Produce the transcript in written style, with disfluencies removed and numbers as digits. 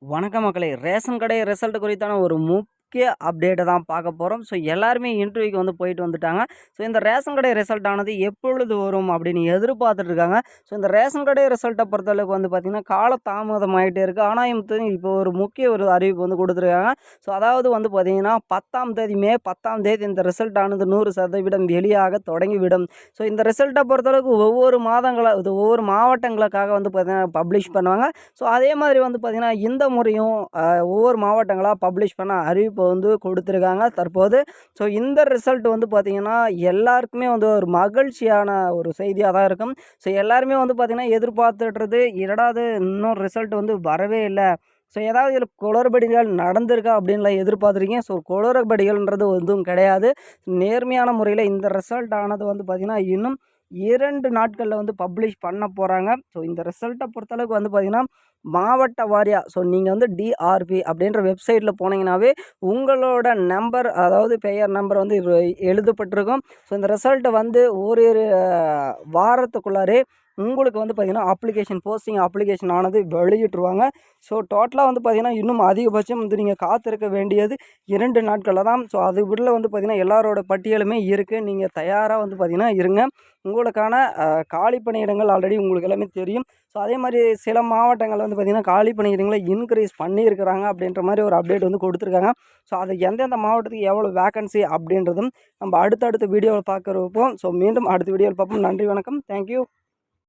வணக்கம் மக்களே! ரேஷன் கடை ரிசல்ட் குறித்தான ஒரு முக்கிய அப்டேட்ட தான் பார்க்க போறோம். ஸோ எல்லாருமே இன்டர்வியூக்கு வந்து போயிட்டு வந்துட்டாங்க. ஸோ இந்த ரேஷன் கடை ரிசல்ட் ஆனது எப்பொழுது வரும் அப்படின்னு எதிர்பார்த்துட்டு இருக்காங்க. ஸோ இந்த ரேஷன் கடை ரிசல்ட்ட பொறுத்தளவுக்கு வந்து பார்த்தீங்கன்னா, கால தாமதம் ஆயிட்டே இருக்கு. ஆனா இப்போ ஒரு முக்கிய அறிவிப்பு வந்து குடுத்துருக்காங்க. ஸோ அதாவது வந்து பார்த்தீங்கன்னா, 10ஆம் தேதி மே 10ஆம் தேதி இந்த ரிசல்ட் ஆனது 100% வெளியாக தொடங்கிவிடும். ஸோ இந்த ரிசல்ட்ட பொறுத்தளவுக்கு ஒவ்வொரு மாவட்டங்களுக்காக வந்து பார்த்தீங்கன்னா பப்ளிஷ் பண்ணுவாங்க. ஸோ அதே மாதிரி வந்து பார்த்தீங்கன்னா, இந்த முறையும் ஒவ்வொரு மாவட்டங்களா பப்ளிஷ் பண்ண அறிவிப்ப வந்து கொடுத்துருக்காங்க தற்போது. ஸோ இந்த ரிசல்ட் வந்து பார்த்தீங்கன்னா, எல்லாருக்குமே வந்து ஒரு மகிழ்ச்சியான ஒரு செய்தியா தான் இருக்கும். ஸோ எல்லாருமே வந்து பார்த்தீங்கன்னா, எதிர்பார்த்துட்றது என்னடா இது இன்னும் ரிசல்ட் வந்து வரவே இல்ல. ஸோ ஏதாவது இதில குளறுபடிகள் நடந்திருக்கா அப்படின்லாம் எதிர்பார்த்துருக்கீங்க. ஸோ குளறுபடிகள்ன்றது எதுவும் கிடையாது. நேர்மையான முறையில இந்த ரிசல்ட் ஆனது வந்து பார்த்தீங்கன்னா, இன்னும் 2 நாட்கள்ல வந்து பப்ளிஷ் பண்ண போறாங்க. ஸோ இந்த ரிசல்ட்ட பொறுத்தளவுக்கு வந்து பார்த்தீங்கன்னா, மாவட்ட வாரியா ஸோ நீங்க வந்து டிஆர்பி அப்படின்ற வெப்சைட்ல போனீங்கன்னாவே, உங்களோட நம்பர் அதாவது பெயர் நம்பர் வந்து எழுதப்பட்டிருக்கும். ஸோ இந்த ரிசல்ட்ட வந்து ஓரிரு வாரத்துக்குள்ளாரே உங்களுக்கு வந்து பார்த்தீங்கன்னா, போஸ்டிங் அப்ளிகேஷன் ஆனது வெளியிட்டுருவாங்க. ஸோ டோட்டலா வந்து பார்த்தீங்கன்னா, இன்னும் அதிகபட்சம் வந்து நீங்க காத்திருக்க வேண்டியது 2 நாட்கள்ல தான். ஸோ அதுக்குள்ள வந்து பார்த்தீங்கன்னா, எல்லாரோட பட்டியலுமே இருக்கு. நீங்க தயாரா வந்து பார்த்தீங்கன்னா இருங்க. உங்களுக்கான காலி பணியிடங்கள் ஆல்ரெடி உங்களுக்கு எல்லாமே தெரியும். ஸோ அதே மாரி சில மாவட்டங்கள்ல வந்து பார்த்தீங்கன்னா, காலி பணியிடங்கள இன்க்ரீஸ் பண்ணியிருக்கிறாங்க அப்படின்ற மாரி ஒரு அப்டேட் வந்து கொடுத்துருக்காங்க. ஸோ அது எந்தெந்த மாவட்டத்துக்கு எவ்வளோ வேக்கன்சி அப்படின்றதும் நம்ம அடுத்தடுத்த வீடியோல பார்க்குறப்போ ஸோ மீண்டும் அடுத்த வீடியோல பார்ப்போம். நன்றி, வணக்கம். Thank you.